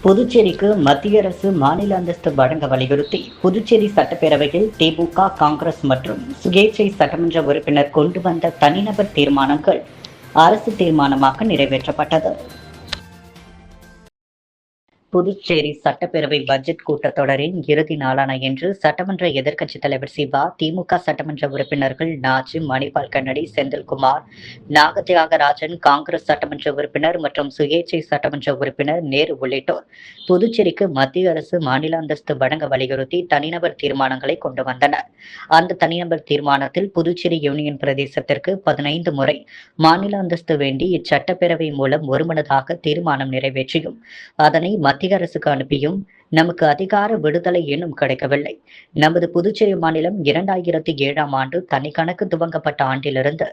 புதுச்சேரிக்கு மத்திய அரசு மாநில அந்தஸ்து வழங்க வலியுறுத்தி புதுச்சேரி சட்டப்பேரவையில் திமுக, காங்கிரஸ் மற்றும் சுயேட்சை சட்டமன்ற உறுப்பினர் கொண்டு வந்த தனிநபர் தீர்மானங்கள் அரசு தீர்மானமாக நிறைவேற்றப்பட்டது. புதுச்சேரி சட்டப்பேரவை பட்ஜெட் கூட்டத்தொடரின் இறுதி நாளான இன்று சட்டமன்ற எதிர்க்கட்சித் தலைவர் சிவா, திமுக சட்டமன்ற உறுப்பினர்கள் நாஜி, மணிபால் கண்ணடி, செந்தில்குமார், நாகதியாகராஜன், காங்கிரஸ் சட்டமன்ற உறுப்பினர் மற்றும் சுயேட்சை சட்டமன்ற உறுப்பினர் நேரு உள்ளிட்டோர் புதுச்சேரிக்கு மத்திய அரசு மாநில அந்தஸ்து வழங்க வலியுறுத்தி தனிநபர் தீர்மானங்களை கொண்டு வந்தனர். அந்த தனிநபர் தீர்மானத்தில் புதுச்சேரி யூனியன் பிரதேசத்திற்கு 15 முறை மாநில அந்தஸ்து வேண்டி இச்சட்டப்பேரவை மூலம் ஒருமனதாக தீர்மானம் நிறைவேற்றியும் அதனை மத்திய அரசுக்கு அனுப்பியும் நமக்கு அதிகார விடுதலை இன்னும் கிடைக்கவில்லை. நமது புதுச்சேரி மாநிலம் 2007ஆம் ஆண்டு தனி கணக்கு துவங்கப்பட்ட ஆண்டிலிருந்து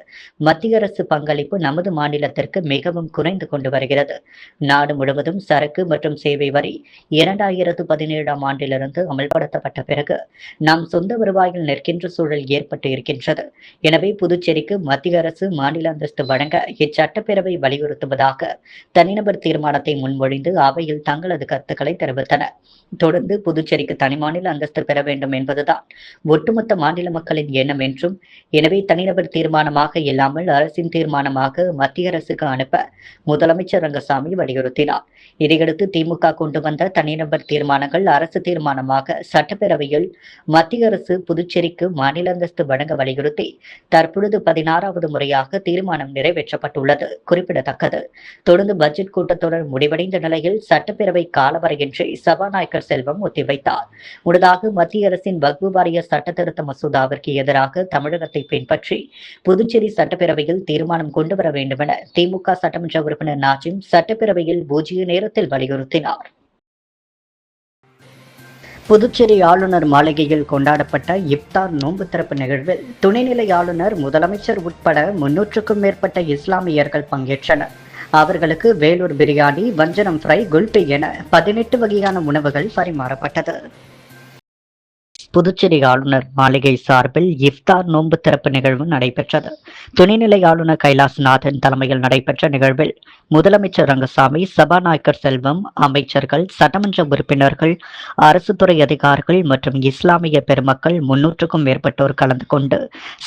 மத்திய அரசு பங்களிப்பு நமது மாநிலத்திற்கு மிகவும் குறைந்து கொண்டு வருகிறது. நாடு முழுவதும் சரக்கு மற்றும் சேவை வரி 2017ஆம் ஆண்டிலிருந்து அமல்படுத்தப்பட்ட பிறகு நாம் சொந்த வருவாயில் நிற்கின்ற சூழல் ஏற்பட்டு இருக்கின்றது. எனவே புதுச்சேரிக்கு மத்திய அரசு மாநில அந்தஸ்து வழங்க இச்சட்டப்பேரவை வலியுறுத்துவதாக தனிநபர் தீர்மானத்தை முன்மொழிந்து அவையில் தங்களது கருத்துக்களை தெரிவித்தனர். தொடர்ந்து புதுச்சேரிக்கு தனி மாநில அந்தஸ்து பெற வேண்டும் என்பதுதான் ஒட்டுமொத்த மாநில மக்களின் எண்ணம் என்றும், எனவே தனிநபர் தீர்மானமாக இல்லாமல் அரசின் தீர்மானமாக மத்திய அரசுக்கு அனுப்ப முதலமைச்சர் ரங்கசாமி வலியுறுத்தினார். இதையடுத்து திமுக கொண்டு வந்த தனிநபர் தீர்மானங்கள் அரசு தீர்மானமாக சட்டப்பேரவையில் மத்திய அரசு புதுச்சேரிக்கு மாநில அந்தஸ்து வழங்க வலியுறுத்தி தற்பொழுது 16வது முறையாக தீர்மானம் நிறைவேற்றப்பட்டுள்ளது குறிப்பிடத்தக்கது. தொடர்ந்து பட்ஜெட் கூட்டத்தொடர் முடிவடைந்த நிலையில் சட்டப்பேரவை காலவரையின்றி சபாநாயகர் செல்வம் ஒத்திவைத்தார். முன்னதாக மத்திய அரசின் வக்பு வாரிய சட்ட திருத்த மசோதாவிற்கு எதிராக தமிழகத்தை பின்பற்றி புதுச்சேரி சட்டப்பேரவையில் தீர்மானம் கொண்டுவர வேண்டும் என திமுக சட்டமன்ற உறுப்பினர் நாஜிம் சட்டப்பேரவையில் பூஜ்ய நேரத்தில் வலியுறுத்தினார். புதுச்சேரி ஆளுநர் மாளிகையில் கொண்டாடப்பட்ட இப்தார் நோன்பு திறப்பு நிகழ்வில் துணைநிலை ஆளுநர், முதலமைச்சர் உட்பட 300க்கும் மேற்பட்ட இஸ்லாமியர்கள் பங்கேற்றனர். அவர்களுக்கு வேலூர் பிரியாணி, வஞ்சரம் ஃப்ரை, குல்பி என 18 வகையான உணவுகள் பரிமாறப்பட்டது. புதுச்சேரி ஆளுநர் மாளிகை சார்பில் இஃப்தார் நோன்பு திறப்பு நிகழ்வு நடைபெற்றது. துணைநிலை ஆளுநர் கைலாசநாதன் தலைமையில் நடைபெற்ற நிகழ்வில் முதலமைச்சர் ரங்கசாமி, சபாநாயகர் செல்வம், அமைச்சர்கள், சட்டமன்ற உறுப்பினர்கள், அரசு துறை அதிகாரிகள் மற்றும் இஸ்லாமிய பெருமக்கள் 300க்கும் மேற்பட்டோர் கலந்து கொண்டு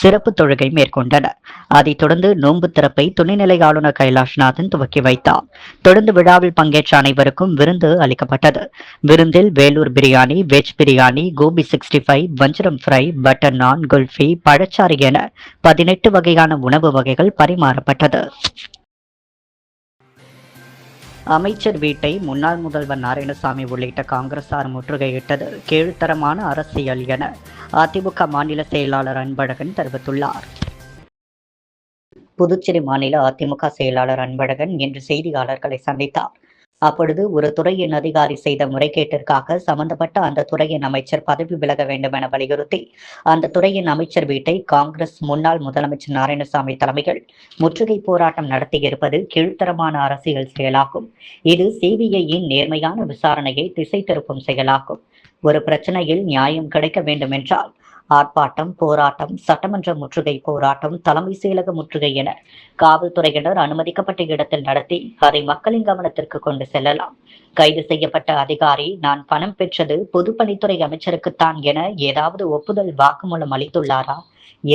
சிறப்பு தொழுகை மேற்கொண்டனர். அதைத் தொடர்ந்து நோன்பு திறப்பை துணைநிலை ஆளுநர் கைலாசநாதன் துவக்கி வைத்தார். தொடர்ந்து விழாவில் பங்கேற்ற அனைவருக்கும் விருந்து அளிக்கப்பட்டது. விருந்தில் வேலூர் பிரியாணி, வெஜ் பிரியாணி, கோபி 65, வஞ்சரம் ஃப்ரை, பட்டர் நான், குல்ஃபி, பழச்சாறு என 18 வகையான உணவு வகைகள் பரிமாறப்பட்டது. அமைச்சர் வீட்டை முன்னாள் முதல்வர் நாராயணசாமி உள்ளிட்ட காங்கிரசார் முற்றுகையிட்டது கீழ்த்தரமான அரசியல் என அதிமுக மாநில செயலாளர் அன்பழகன் தெரிவித்துள்ளார். புதுச்சேரி மாநில அதிமுக செயலாளர் அன்பழகன் இன்று செய்தியாளர்களை சந்தித்தார். அப்பொழுது ஒரு துறையின் அதிகாரி செய்த முறைகேட்டிற்காக சம்பந்தப்பட்ட அந்த துறையின் அமைச்சர் பதவி விலக வேண்டும் என வலியுறுத்தி அந்த துறையின் அமைச்சர் வீட்டை காங்கிரஸ் முன்னாள் முதலமைச்சர் நாராயணசாமி தலைமையில் முற்றுகை போராட்டம் நடத்தியிருப்பது கீழ்த்தரமான அரசியல் செயலாகும். இது சிபிஐயின் நேர்மையான விசாரணையை திசை திருப்பும் செயலாகும். ஒரு பிரச்சனையில் நியாயம் கிடைக்க வேண்டும் என்றால் ஆர்ப்பாட்டம், போராட்டம், சட்டமன்ற முற்றுகை போராட்டம், தலைமை செயலக முற்றுகை என காவல்துறையினர் அனுமதிக்கப்பட்ட இடத்தில் நடத்தி அதை மக்களின் கவனத்திற்கு கொண்டு செல்லலாம். கைது செய்யப்பட்ட அதிகாரி நான் பணம் பெற்றது பொதுப்பணித்துறை அமைச்சருக்குத்தான் என ஏதாவது ஒப்புதல் வாக்குமூலம் அளித்துள்ளாரா?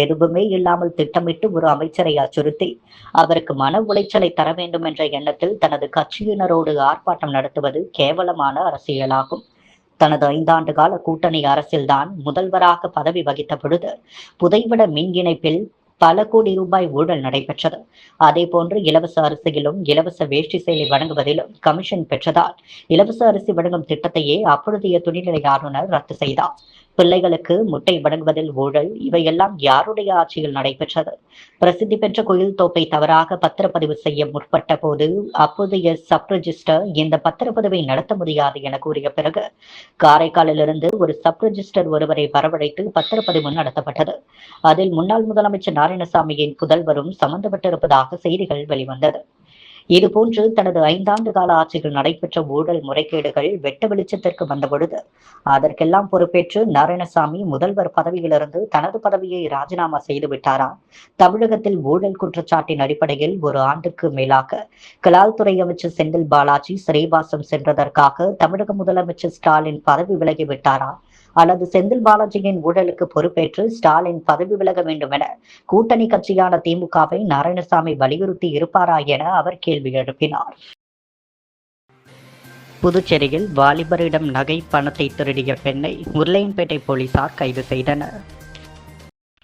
எதுவுமே இல்லாமல் திட்டமிட்டு ஒரு அமைச்சரை அச்சுறுத்தி அவருக்கு மன உளைச்சலை தர வேண்டும் என்ற எண்ணத்தில் தனது கட்சியினரோடு ஆர்ப்பாட்டம் நடத்துவது கேவலமான அரசியலாகும். தனது 5 ஆண்டு கால கூட்டணி அரசில்தான் முதல்வராக பதவி வகித்த பொழுது புதைவட மின் இணைப்பில் பல கோடி ரூபாய் ஊழல் நடைபெற்றது. அதே போன்று இலவச அரிசியிலும் இலவச வேஷ்டி சேலை வழங்குவதிலும் கமிஷன் பெற்றதால் இலவச அரிசி வழங்கும் திட்டத்தையே அப்பொழுதைய துணைநிலை ஆளுநர் ரத்து செய்தார். பிள்ளைகளுக்கு முட்டை வழங்குவதில் ஊழல், இவையெல்லாம் யாருடைய ஆட்சியில் நடைபெற்றது? பிரசித்தி பெற்ற கோயில் தோப்பை தவறாக பத்திரப்பதிவு செய்ய முற்பட்ட போது அப்போதைய சப் ரெஜிஸ்டர் இந்த பத்திரப்பதிவை நடத்த முடியாது என கூறிய பிறகு காரைக்காலிலிருந்து ஒரு சப் ரெஜிஸ்டர் ஒருவரை வரவழைத்து பத்திரப்பதிவு நடத்தப்பட்டது. அதில் முன்னாள் முதலமைச்சர் நாராயணசாமியின் புதல்வரும் சம்பந்தப்பட்டிருப்பதாக செய்திகள் வெளிவந்தது. இதுபோன்று தனது 5 ஆண்டு கால ஆட்சியில் நடைபெற்ற ஊழல் முறைகேடுகள் வெட்ட வெளிச்சத்திற்கு வந்தபொழுது அதற்கெல்லாம் பொறுப்பேற்று நாராயணசாமி முதல்வர் பதவியிலிருந்து தனது பதவியை ராஜினாமா செய்து விட்டாரா? தமிழகத்தில் ஊழல் குற்றச்சாட்டின் அடிப்படையில் ஒரு ஆண்டுக்கு மேலாக கலால்துறை அமைச்சர் செந்தில் பாலாஜி சிறைவாசம் சென்றதற்காக தமிழக முதலமைச்சர் ஸ்டாலின் பதவி விலகி விட்டாரா? அல்லது செந்தில் பாலாஜியின் ஊழலுக்கு பொறுப்பேற்று ஸ்டாலின் பதவி விலக வேண்டும் என கூட்டணி கட்சியான திமுகவை நாராயணசாமி வலியுறுத்தி இருப்பாரா என அவர் கேள்வி எழுப்பினார். புதுச்சேரியில் வாலிபரிடம் நகை பணத்தை திருடிய பெண்ணை உருளையன்பேட்டை போலீசார் கைது செய்தனர்.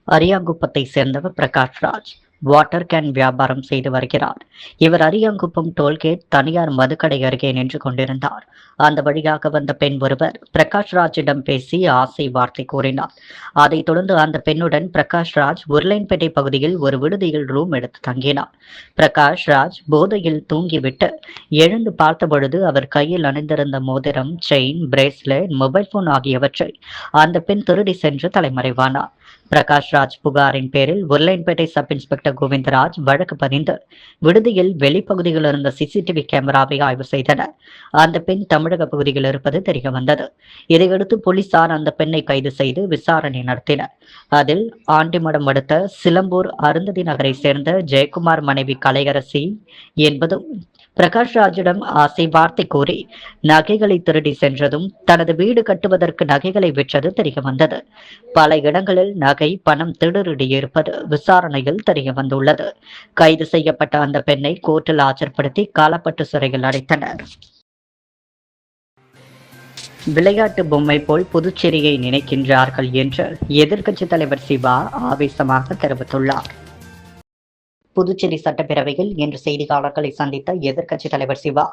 அரியாங்குப்பத்தை சேர்ந்தவர் பிரகாஷ்ராஜ் வாட்டர் கேன் வியாபாரம் செய்து வருகிறார். இவர் அரியாங்குப்பம் டோல்கேட் தனியார் மதுக்கடை அருகே நின்று கொண்டிருந்தார். அந்த வழியாக வந்த பெண் ஒருவர் பிரகாஷ்ராஜிடம் பேசி ஆசை வார்த்தை கூறினார். அதைத் தொடர்ந்து அந்த பெண்ணுடன் பிரகாஷ்ராஜ் உருளையன்பேட்டை பகுதியில் ஒரு விடுதியில் ரூம் எடுத்து தங்கினார். பிரகாஷ்ராஜ் போதையில் தூங்கிவிட்டு எழுந்து பார்த்தபொழுது அவர் கையில் அணிந்திருந்த மோதிரம், செயின், பிரேஸ்லெட், மொபைல் போன் ஆகியவற்றை அந்த பெண் திருடி சென்று தலைமறைவானார். பிரகாஷ்ராஜ் புகாரின் பேரில் உருளையன்பேட்டை சப் இன்ஸ்பெக்டர் கோவிந்தராஜ் வழக்கு பதிந்து விடுதியில் வெளிப்பகுதியில் இருந்த சிசிடிவி கேமராவை ஆய்வு செய்தனர். அந்த பெண் தமிழக பகுதியில் இருப்பது தெரிய வந்தது. இதையடுத்து போலீசார் அந்த பெண்ணை கைது செய்து விசாரணை நடத்தினர். அதில் ஆண்டிமடம் அடுத்த சிலம்பூர் அருந்ததி நகரை சேர்ந்த ஜெயக்குமார் மனைவி கலையரசி என்பதும் பிரகாஷ்ராஜிடம் ஆசை வார்த்தை கூறி நகைகளை திருடி சென்றதும் தனது வீடு கட்டுவதற்கு நகைகளை விற்றது தெரிய வந்தது. பல இடங்களில் நகை, பணம் திருடியிருப்பது விசாரணையில் தெரிய வந்துள்ளது. கைது செய்யப்பட்ட அந்த பெண்ணை கோர்ட்டில் ஆஜர்படுத்தி காலப்பட்டு சிறையில் அடைத்தனர். விளையாட்டு பொம்மை போல் புதுச்சேரியை நினைக்கின்றார்கள் என்று எதிர்க்கட்சித் தலைவர் சிவா ஆவேசமாக தெரிவித்துள்ளார். புதுச்சேரி சட்டப்பேரவையில் இன்று செய்தியாளர்களை சந்தித்த எதிர்க்கட்சித் தலைவர் சிவா,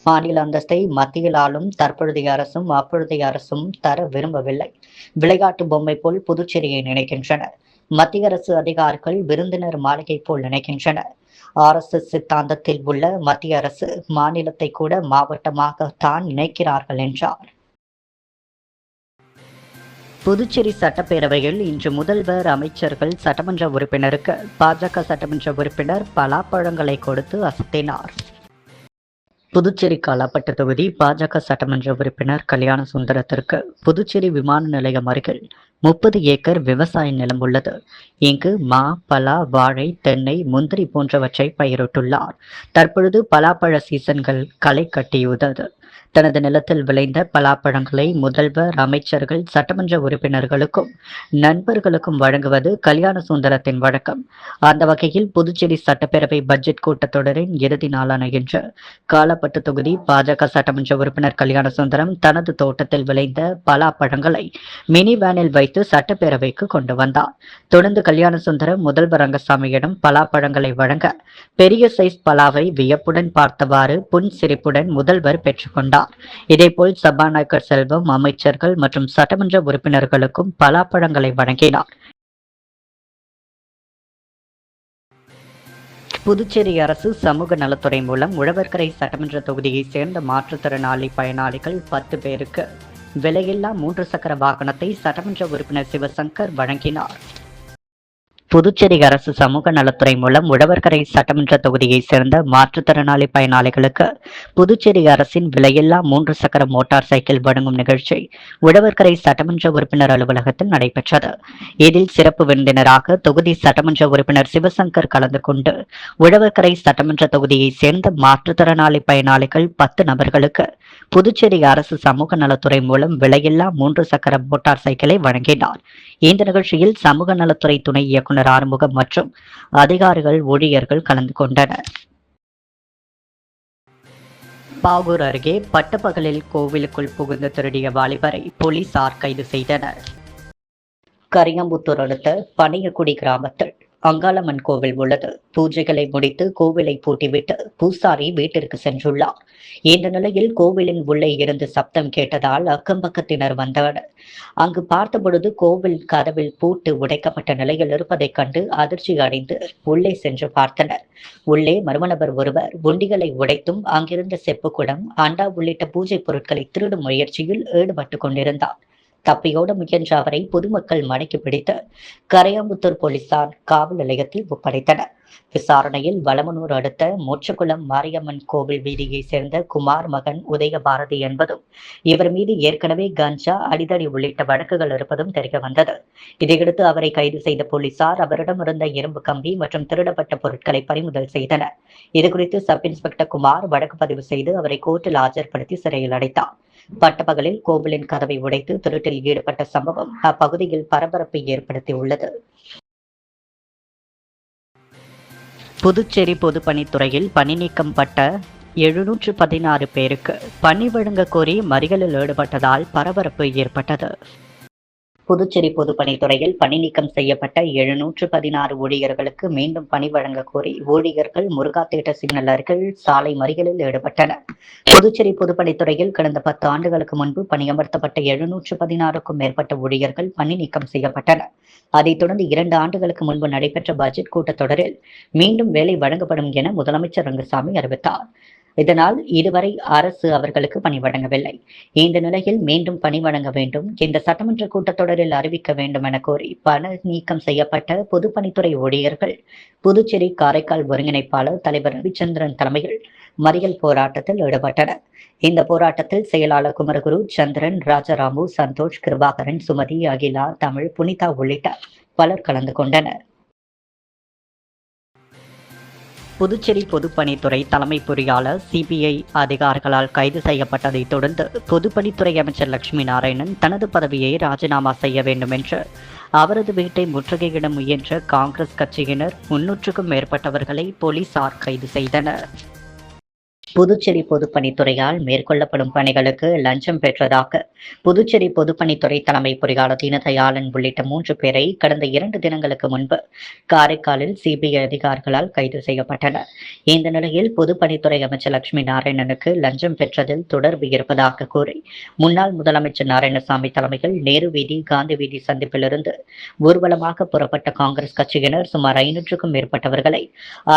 மாநில அந்தஸ்தை மத்தியில் ஆளும் தற்பொழுதைய அரசும் அப்பொழுதைய அரசும் தர விரும்பவில்லை. விளையாட்டு பொம்மை போல் புதுச்சேரியை நினைக்கின்றனர். மத்திய அரசு அதிகாரிகள் விருந்தினர் மாளிகை போல் நினைக்கின்றனர். RSS சித்தாந்தத்தில் உள்ள மத்திய அரசு மாநிலத்தை கூட மாவட்டமாகத்தான் நினைக்கிறார்கள் என்றார். புதுச்சேரி சட்டப்பேரவையில் இன்று முதல்வர், அமைச்சர்கள், சட்டமன்ற உறுப்பினருக்கு பாஜக சட்டமன்ற உறுப்பினர் பலாப்பழங்களை கொடுத்து அசத்தினார். புதுச்சேரி காலாப்பட்டு தொகுதி பாஜக சட்டமன்ற உறுப்பினர் கல்யாண சுந்தரத்திற்கு புதுச்சேரி விமான நிலையம் அருகில் 30 ஏக்கர் விவசாய நிலம் உள்ளது. இங்கு மா, பலா, வாழை, தென்னை, முந்திரி போன்றவற்றை பயிரிட்டுள்ளார். தற்பொழுது பலாப்பழ சீசன்கள் களை கட்டியுள்ளது. தனது நிலத்தில் விளைந்த பலாப்பழங்களை முதல்வர், அமைச்சர்கள், சட்டமன்ற உறுப்பினர்களுக்கும் நண்பர்களுக்கும் வழங்குவது கல்யாண சுந்தரத்தின் வழக்கம். அந்த வகையில் புதுச்சேரி சட்டப்பேரவை பட்ஜெட் கூட்டத்தொடரின் இறுதி நாளான இன்று காலாப்பட்டு தொகுதி பாஜக சட்டமன்ற உறுப்பினர் கல்யாண சுந்தரம் தனது தோட்டத்தில் விளைந்த பலாப்பழங்களை மினி வேனில் வைத்து சட்டப்பேரவைக்கு கொண்டு வந்தார். தொடர்ந்து கல்யாண சுந்தரம் முதல்வர் ரங்கசாமியிடம் பலாப்பழங்களை வழங்க பெரிய சைஸ் பலாவை வியப்புடன் பார்த்தவாறு புன்சிரிப்புடன் முதல்வர் பெற்றுக்கொண்டார். இதேபோல் சபாநாயகர் செல்வம், அமைச்சர்கள் மற்றும் சட்டமன்ற உறுப்பினர்களுக்கும் பலாப்பழங்களை வழங்கினார். புதுச்சேரி அரசு சமூக நலத்துறை மூலம் உழவர்கரை சட்டமன்ற தொகுதியை சேர்ந்த மாற்றுத்திறனாளி பயனாளிகள் 10 பேருக்கு விலையில்லா 3 சக்கர வாகனத்தை சட்டமன்ற உறுப்பினர் சிவசங்கர் வழங்கினார். புதுச்சேரி அரசு சமூக நலத்துறை மூலம் உழவர்கரை சட்டமன்ற தொகுதியை சேர்ந்த மாற்றுத்திறனாளி பயனாளிகளுக்கு புதுச்சேரி அரசின் விலையில்லா 3 சக்கர மோட்டார் சைக்கிள் வழங்கும் நிகழ்ச்சி உழவர்கரை சட்டமன்ற உறுப்பினர் அலுவலகத்தில் நடைபெற்றது. இதில் சிறப்பு விருந்தினராக தொகுதி சட்டமன்ற உறுப்பினர் சிவசங்கர் கலந்து கொண்டு உழவர்கரை சட்டமன்ற தொகுதியை சேர்ந்த மாற்றுத்திறனாளி பயனாளிகள் 10 நபர்களுக்கு புதுச்சேரி அரசு சமூக நலத்துறை மூலம் விலையில்லா 3 சக்கர மோட்டார் சைக்கிளை வழங்கினார். இந்த நிகழ்ச்சியில் சமூக நலத்துறை துணை இயக்குனர் ஆறுமுகம் மற்றும் அதிகாரிகள், ஊழியர்கள் கலந்து கொண்டனர். பாகூர் அருகே பட்டப்பகலில் கோவிலுக்குள் புகுந்து திருடிய வாலிபரை போலீசார் கைது செய்தனர். கரியாம்புத்தூர் அடுத்த பனையக்குடி கிராமத்தில் அங்காளம்மன் கோவில் உள்ளது. பூஜைகளை முடித்து கோவிலை பூட்டிவிட்டு பூசாரி வீட்டிற்கு சென்றுள்ளார். இந்த நிலையில் கோவிலின் உள்ளே இருந்து சப்தம் கேட்டதால் அக்கம் பக்கத்தினர் வந்தனர். அங்கு பார்த்தபொழுது கோவில் கதவில் பூட்டு உடைக்கப்பட்ட நிலையில் இருப்பதைக் கண்டு அதிர்ச்சி அடைந்து உள்ளே சென்று பார்த்தனர். உள்ளே மர்மநபர் ஒருவர் உண்டிகளை உடைத்தும் அங்கிருந்த செப்புக்குடம், அண்டா உள்ளிட்ட பூஜை பொருட்களை திருடும் முயற்சியில் ஈடுபட்டு கொண்டிருந்தார். தப்பியோட முயன்ற அவரை பொதுமக்கள் மடக்கி பிடித்து கரையாம்புத்தூர் போலீசார் காவல் நிலையத்தில் ஒப்படைத்தனர். விசாரணையில் வளமனூர் அடுத்த மொச்சக்குளம் மாரியம்மன் கோவில் வீதியை சேர்ந்த குமார் மகன் உதயபாரதி என்பதும் இவர் மீது ஏற்கனவே கஞ்சா, அடிதடி உள்ளிட்ட வழக்குகள் இருப்பதும் தெரிய வந்தது. இதையடுத்து அவரை கைது செய்த போலீசார் அவரிடமிருந்த இரும்பு கம்பி மற்றும் திருடப்பட்ட பொருட்களை பறிமுதல் செய்தனர். இதுகுறித்து சப் இன்ஸ்பெக்டர் குமார் வழக்கு பதிவு செய்து அவரை கோர்ட்டில் ஆஜர்படுத்தி சிறையில் அடைத்தார். பட்டப்பகலில் கோவிலின் கதவை உடைத்து திருட்டில் ஈடுபட்ட சம்பவம் அப்பகுதியில் பரபரப்பை ஏற்படுத்தியுள்ளது. புதுச்சேரி பொதுப்பணித்துறையில் பணி நீக்கம் பட்ட 716 பேருக்கு பணி வழங்க கோரி மறியலில் ஈடுபட்டதால் பரபரப்பு ஏற்பட்டது. புதுச்சேரி பொதுப்பணித்துறையில் பணி நீக்கம் செய்யப்பட்ட 716 ஊழியர்களுக்கு மீண்டும் பணி வழங்க கோரி ஊழியர்கள் முருகா தியேட்டர் சிக்னல் அருகில் சாலை மறியலில் ஈடுபட்டனர். புதுச்சேரி பொதுப்பணித்துறையில் கடந்த 10 ஆண்டுகளுக்கு முன்பு பணியமர்த்தப்பட்ட 716க்கும் மேற்பட்ட ஊழியர்கள் பணி நீக்கம் செய்யப்பட்டனர். அதைத் தொடர்ந்து 2 ஆண்டுகளுக்கு முன்பு நடைபெற்ற பட்ஜெட் கூட்டத்தொடரில் மீண்டும் வேலை வழங்கப்படும் என முதலமைச்சர் ரங்கசாமி அறிவித்தார். இதனால் இதுவரை அரசு அவர்களுக்கு பணி வழங்கவில்லை. இந்த நிலையில் மீண்டும் பணி வழங்க வேண்டும், இந்த சட்டமன்ற கூட்டத்தொடரில் அறிவிக்க வேண்டும் என கோரி பணி நீக்கம் செய்யப்பட்ட பொதுப்பணித்துறை ஊழியர்கள் புதுச்சேரி காரைக்கால் ஒருங்கிணைப்பாளர் தலைவர் ரவிச்சந்திரன் தலைமையில் மறியல் போராட்டத்தில் ஈடுபட்டனர். இந்த போராட்டத்தில் செயலாளர் குமரகுரு, சந்திரன், ராஜாராமு, சந்தோஷ், கிருபாகரன், சுமதி, அகிலா, தமிழ், புனிதா உள்ளிட்ட பலர் கலந்து கொண்டனர். புதுச்சேரி பொதுப்பணித்துறை தலைமை பொறியாளர் சிபிஐ அதிகாரிகளால் கைது செய்யப்பட்டதை தொடர்ந்து பொதுப்பணித்துறை அமைச்சர் லட்சுமி நாராயணன் தனது பதவியை ராஜினாமா செய்ய வேண்டும் என்று அவரது வீட்டை முற்றுகையிட முயன்ற காங்கிரஸ் கட்சியினர் 300க்கும் மேற்பட்டவர்களை போலீசார் கைது செய்தனர். புதுச்சேரி பொதுப்பணித்துறையால் மேற்கொள்ளப்படும் பணிகளுக்கு லஞ்சம் பெற்றதாக புதுச்சேரி பொதுப்பணித்துறை தலைமை பொறியாளர் தீனதயாளன் உள்ளிட்ட 3 பேரை கடந்த 2 தினங்களுக்கு முன்பு காரைக்காலில் சிபிஐ அதிகாரிகளால் கைது செய்யப்பட்டனர். இந்த நிலையில் பொதுப்பணித்துறை அமைச்சர் லட்சுமி நாராயணனுக்கு லஞ்சம் பெற்றதில் தொடர்பு இருப்பதாக கூறி முன்னாள் முதலமைச்சர் நாராயணசாமி தலைமையில் நேரு வீதி, காந்தி வீதி சந்திப்பிலிருந்து ஊர்வலமாக புறப்பட்ட காங்கிரஸ் கட்சியினர் சுமார் 500க்கும் மேற்பட்டவர்களை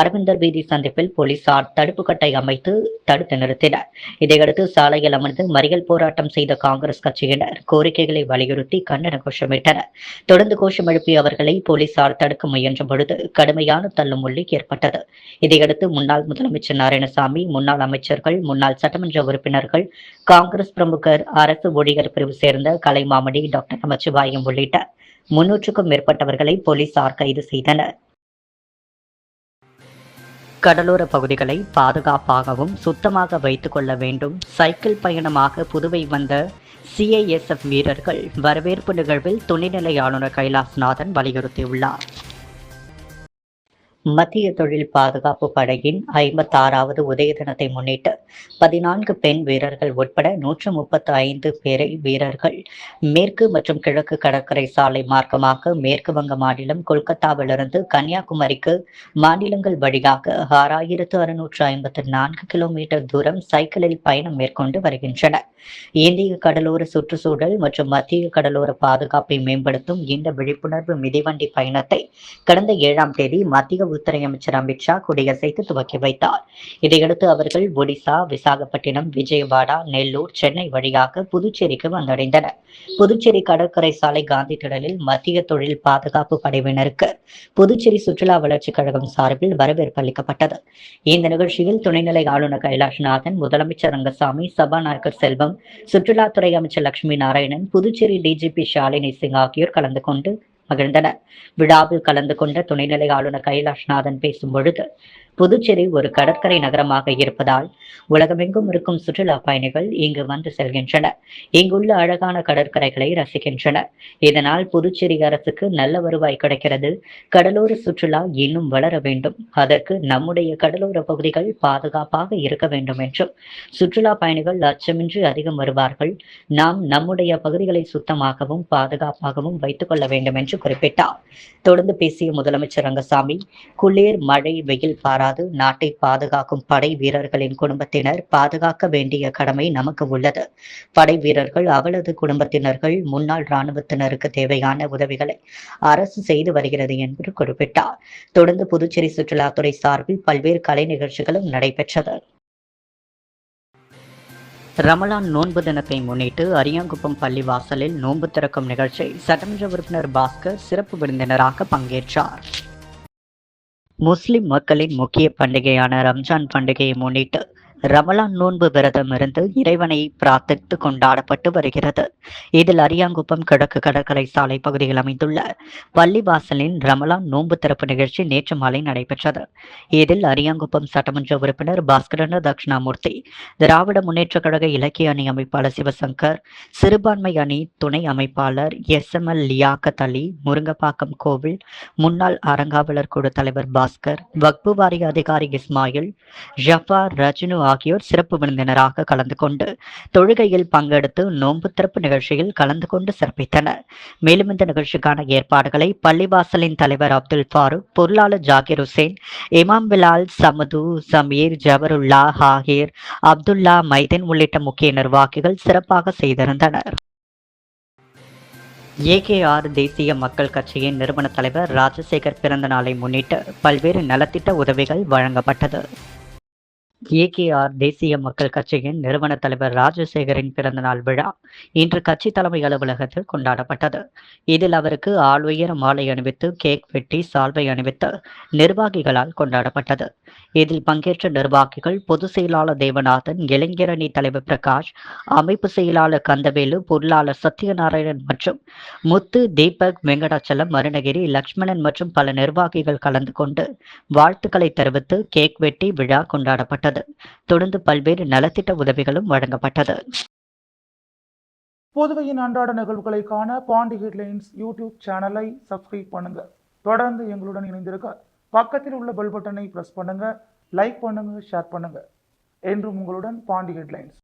அரவிந்தர் வீதி சந்திப்பில் போலீசார் தடுப்பு கட்டை அமைத்து தடுத்து நிறுத்தினர். இதையடுத்து சாலையில் அமர்ந்து மறியல் போராட்டம் செய்த காங்கிரஸ் கட்சியினர் கோரிக்கைகளை வலியுறுத்தி கண்டன கோஷமிட்டனர். தொடர்ந்து கோஷம் எழுப்பிய அவர்களை போலீசார் தடுக்க முயன்ற பொழுது கடுமையான தள்ளுமுள்ளி ஏற்பட்டது. இதையடுத்து முன்னாள் முதலமைச்சர் நாராயணசாமி, முன்னாள் அமைச்சர்கள், முன்னாள் சட்டமன்ற உறுப்பினர்கள், காங்கிரஸ் பிரமுகர், அரசு ஊழியர் பிரிவு சேர்ந்த கலைமாமணி, டாக்டர் நமச்சிவாயம் உள்ளிட்ட 300க்கும் மேற்பட்டவர்களை போலீசார் கைது செய்தனர். கடலோர பகுதிகளை பாதுகாப்பாகவும் சுத்தமாக வைத்துக் கொள்ள வேண்டும். சைக்கிள் பயணமாக புதுவை வந்த சிஐஎஸ்எஃப் வீரர்கள் வரவேற்பு நிகழ்வில் துணைநிலை ஆளுநர் கைலாஷ்நாதன் வலியுறுத்தியுள்ளார். மத்திய தொழில் பாதுகாப்பு படையின் 56வது உதய தினத்தை முன்னிட்டு 14 பெண் வீரர்கள் உட்பட 135 பேரை வீரர்கள் மேற்கு மற்றும் கிழக்கு கடற்கரை சாலை மார்க்கமாக மேற்கு வங்க மாநிலம் கொல்கத்தாவிலிருந்து கன்னியாகுமரிக்கு மாநிலங்கள் வழியாக 6654 கிலோமீட்டர் தூரம் சைக்கிளில் பயணம் மேற்கொண்டு வருகின்றனர். இந்திய கடலோர சுற்றுச்சூழல் மற்றும் மத்திய கடலோர பாதுகாப்பை மேம்படுத்தும் இந்த விழிப்புணர்வு மிதிவண்டி பயணத்தை கடந்த 7ஆம் தேதி மத்திய உள்துறை அமைச்சர் அமித்ஷா கொடியசைத்து துவக்கி வைத்தார். இதையடுத்து அவர்கள் ஒடிசா, விசாகப்பட்டினம், விஜயவாடா, நெல்லூர், சென்னை வழியாக புதுச்சேரிக்கு வந்தடைந்தனர். புதுச்சேரி கடற்கரை சாலை காந்தி திடலில் மத்திய தொழில் பாதுகாப்பு படையினருக்கு புதுச்சேரி சுற்றுலா வளர்ச்சிக் கழகம் சார்பில் வரவேற்பு அளிக்கப்பட்டது. இந்த நிகழ்ச்சியில் துணைநிலை ஆளுநர் கைலாஷ்நாதன், முதலமைச்சர் ரங்கசாமி, சபாநாயகர் செல்வம், சுற்றுலாத்துறை அமைச்சர் லட்சுமி நாராயணன், புதுச்சேரி டிஜிபி ஷாலினி சிங் ஆகியோர் கலந்து கொண்டு மகிழ்ந்தனர். விழாவில் கலந்து கொண்ட துணைநிலை ஆளுநர் கைலாஷ்நாதன் பேசும் பொழுது, புதுச்சேரி ஒரு கடற்கரை நகரமாக இருப்பதால் உலகமெங்கும் இருக்கும் சுற்றுலா பயணிகள் இங்கு வந்து செல்கின்றனர். இங்குள்ள அழகான கடற்கரைகளை ரசிக்கின்றனர். இதனால் புதுச்சேரி அரசுக்கு நல்ல வருவாய் கிடைக்கிறது. கடலோர சுற்றுலா இன்னும் வளர வேண்டும். அதற்கு நம்முடைய கடலோர பகுதிகள் பாதுகாப்பாக இருக்க வேண்டும் என்றும், சுற்றுலா பயணிகள் அச்சமின்றி அதிகம் வருவார்கள். நாம் நம்முடைய பகுதிகளை சுத்தமாகவும் பாதுகாப்பாகவும் வைத்துக் கொள்ள வேண்டும் என்று குறிப்பிட்டார். தொடர்ந்து பேசிய முதலமைச்சர் ரங்கசாமி, குளிர், மழை, வெயில் பாராது நாட்டை பாதுகாக்கும் படை வீரர்களின் குடும்பத்தினர் பாதுகாக்க வேண்டிய கடமை நமக்கு உள்ளது. படை வீரர்கள், அவளது குடும்பத்தினர்கள், முன்னாள் இராணுவத்தினருக்கு தேவையான உதவிகளை அரசு செய்து வருகிறது என்று குறிப்பிட்டார். தொடர்ந்து புதுச்சேரி சுற்றுலாத்துறை சார்பில் பல்வேறு கலை நிகழ்ச்சிகளும் நடைபெற்றது. ரமலான் நோன்பு தினத்தை முன்னிட்டு அரியாங்குப்பம் பள்ளி வாசலில் நோன்பு திறக்கும் நிகழ்ச்சி சட்டமன்ற உறுப்பினர் பாஸ்கர் சிறப்பு விருந்தினராக பங்கேற்றார். முஸ்லிம் மக்களின் முக்கிய பண்டிகையான ரம்ஜான் பண்டிகையை முன்னிட்டு ரமலான் நோன்பு விரதம் இருந்து இறைவனை பிரார்த்தித்து கொண்டாடப்பட்டு வருகிறது. இதில் அரியாங்குப்பம் கிழக்கு கடற்கரை சாலை பகுதியில் அமைந்துள்ள பள்ளிவாசலின் ரமலான் நோன்பு திறப்பு நிகழ்ச்சி நேற்று மாலை நடைபெற்றது. இதில் அரியாங்குப்பம் சட்டமன்ற உறுப்பினர் பாஸ்கரன் தட்சிணாமூர்த்தி, திராவிட முன்னேற்ற கழக இலக்கிய அணி அமைப்பாளர் சிவசங்கர், சிறுபான்மை அணி துணை அமைப்பாளர் SML லியாக்கத் அலி, முருங்கப்பாக்கம் கோவில் முன்னாள் அறங்காவலர் குழு தலைவர் பாஸ்கர், வக்பு வாரிய அதிகாரி இஸ்மாயில், ஜஃபார், ரஜினு ஆகியோர் சிறப்பு விருந்தினராக கலந்து கொண்டு தொழுகையில் பங்கெடுத்து நோன்பு திறப்பு நிகழ்ச்சியில் கலந்து கொண்டு சிறப்பித்தனர். மேலும் இந்த நிகழ்ச்சிக்கான ஏற்பாடுகளை பள்ளிவாசலின் தலைவர் அப்துல் ஃபாரூக், பொருளாளர் ஜாகிர் ஹுசேன், இமாம் பிலால், சமது, சமீர், ஜபருல்லா, ஹாஹிர், அப்துல்லா, மைதீன் உள்ளிட்ட முக்கிய நிர்வாகிகள் சிறப்பாக செய்திருந்தனர். AKR தேசிய மக்கள் கட்சியின் நிறுவன தலைவர் ராஜசேகர் பிறந்த நாளை முன்னிட்டு பல்வேறு நலத்திட்ட உதவிகள் வழங்கப்பட்டது. AKR தேசிய மக்கள் கட்சியின் நிறுவன தலைவர் ராஜசேகரின் பிறந்தநாள் விழா இன்று கட்சி தலைமை அலுவலகத்தில் கொண்டாடப்பட்டது. இதில் அவருக்கு ஆளுயர மாலை அணிவித்து, கேக் வெட்டி, சால்வை அணிவித்து நிர்வாகிகளால் கொண்டாடப்பட்டது. இதில் பங்கேற்ற நிர்வாகிகள் பொதுச் செயலாளர் தேவநாதன், இளைஞரணி தலைவர் பிரகாஷ், அமைப்பு செயலாளர் கந்தவேலு, பொருளாளர் சத்யநாராயணன் மற்றும் முத்து, தீபக், வெங்கடாச்சலம், அருணகிரி, லட்சுமணன் மற்றும் பல நிர்வாகிகள் கலந்து கொண்டு வாழ்த்துக்களை தெரிவித்து கேக் வெட்டி விழா கொண்டாடப்பட்டது. தொடர்ந்து பல்வேறு நலத்திட்ட உதவிகளும் வழங்கப்பட்டது. புதுவையின் அன்றாட நிகழ்வுகளை காண பாண்டி ஹெட்லைன்ஸ் யூடியூப் சேனலை சப்ஸ்கிரைப் பண்ணுங்க. தொடர்ந்து எங்களுடன் இணைந்திருக்க பக்கத்தில் உள்ள பெல் பட்டனை பிரஸ் பண்ணுங்க. லைக் பண்ணுங்க, ஷேர் பண்ணுங்க. என்றும் உங்களுடன் பாண்டி ஹெட்லைன்ஸ்.